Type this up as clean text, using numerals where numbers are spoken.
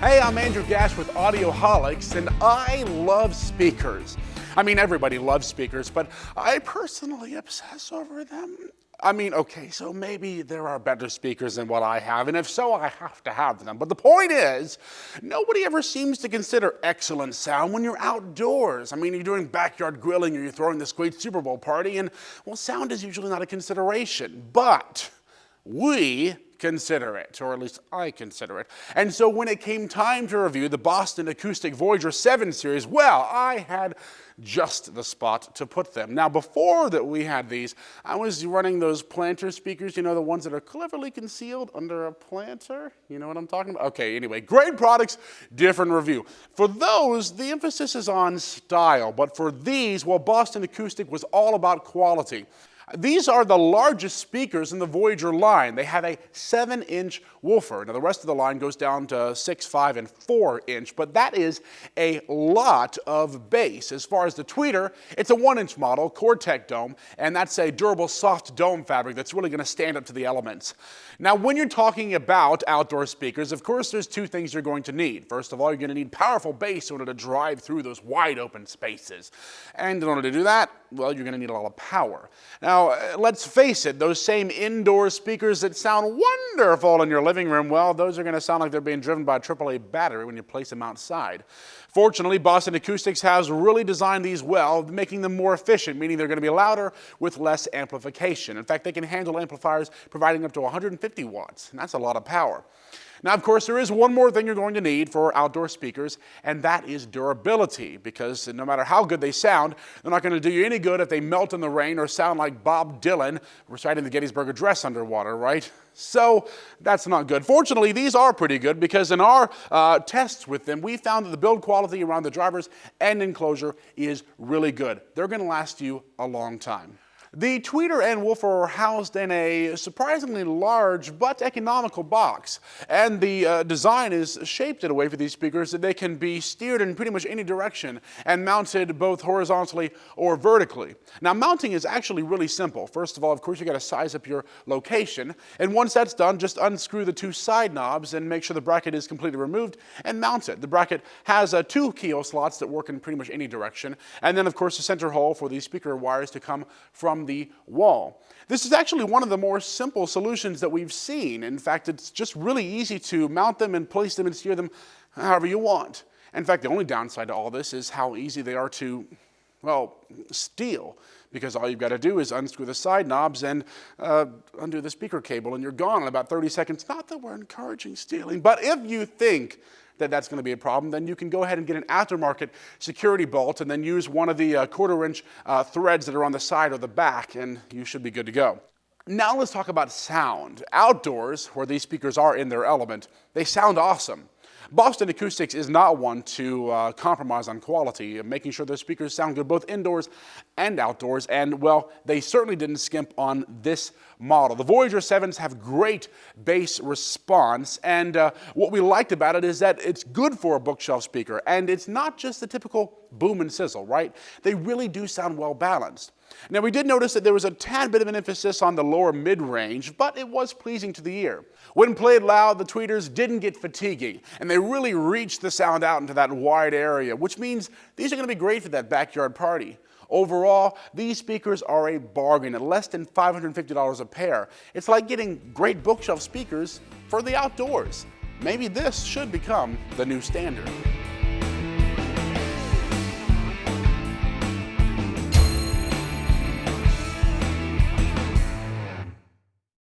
Hey, I'm Andrew Gash with Audioholics, and I love speakers. I mean, everybody loves speakers, but I personally obsess over them. I mean, okay, so maybe there are better speakers than what I have, and if so, I have to have them. But the point is, nobody ever seems to consider excellent sound when you're outdoors. I mean, you're doing backyard grilling or you're throwing this great Super Bowl party, and, well, sound is usually not a consideration. But we consider it, or at least I consider it. And so when it came time to review the Boston Acoustics Voyager 7 series, well, I had just the spot to put them. Now, before that we had these, I was running those planter speakers, you know, the ones that are cleverly concealed under a planter. You know what I'm talking about? Okay, anyway, great products, different review. For those, the emphasis is on style, but for these, well, Boston Acoustic was all about quality. These are the largest speakers in the Voyager line. They have a 7-inch woofer. Now, the rest of the line goes down to 6, 5, and 4-inch, but that is a lot of bass. As far as the tweeter, it's a 1-inch model, Core-Tech dome, and that's a durable soft dome fabric that's really going to stand up to the elements. Now, when you're talking about outdoor speakers, of course, there's two things you're going to need. First of all, you're going to need powerful bass in order to drive through those wide open spaces. And in order to do that, well, you're going to need a lot of power. Now, let's face it, those same indoor speakers that sound wonderful in your living room, well, those are going to sound like they're being driven by a AAA battery when you place them outside. Fortunately, Boston Acoustics has really designed these well, making them more efficient, meaning they're going to be louder with less amplification. In fact, they can handle amplifiers providing up to 150 watts, and that's a lot of power. Now, of course, there is one more thing you're going to need for outdoor speakers, and that is durability, because no matter how good they sound, they're not going to do you any good if they melt in the rain or sound like Bob Dylan reciting the Gettysburg Address underwater, right? So that's not good. Fortunately, these are pretty good, because in our tests with them, we found that the build quality around the drivers and enclosure is really good. They're going to last you a long time. The tweeter and woofer are housed in a surprisingly large but economical box, and the design is shaped in a way for these speakers that they can be steered in pretty much any direction and mounted both horizontally or vertically. Now, mounting is actually really simple. First of all, of course, you got to size up your location, and once that's done, just unscrew the two side knobs and make sure the bracket is completely removed and mount it. The bracket has 2 keyhole slots that work in pretty much any direction, and then, of course, the center hole for the speaker wires to come from the wall. This is actually one of the more simple solutions that we've seen. In fact, it's just really easy to mount them and place them and steer them however you want. In fact, the only downside to all this is how easy they are to, well, steal, because all you've got to do is unscrew the side knobs and undo the speaker cable, and you're gone in about 30 seconds. Not that we're encouraging stealing, but if you think that that's going to be a problem, then you can go ahead and get an aftermarket security bolt and then use one of the 1/4-inch threads that are on the side or the back, and you should be good to go. Now let's talk about sound. Outdoors, where these speakers are in their element, they sound awesome. Boston Acoustics is not one to compromise on quality, making sure their speakers sound good both indoors and outdoors, and, well, they certainly didn't skimp on this model. The Voyager 7s have great bass response, and what we liked about it is that it's good for a bookshelf speaker, and it's not just the typical boom and sizzle, right? They really do sound well balanced. Now, we did notice that there was a tad bit of an emphasis on the lower mid-range, but it was pleasing to the ear. When played loud, the tweeters didn't get fatiguing, and they really reached the sound out into that wide area, which means these are going to be great for that backyard party. Overall, these speakers are a bargain at less than $550 a pair. It's like getting great bookshelf speakers for the outdoors. Maybe this should become the new standard.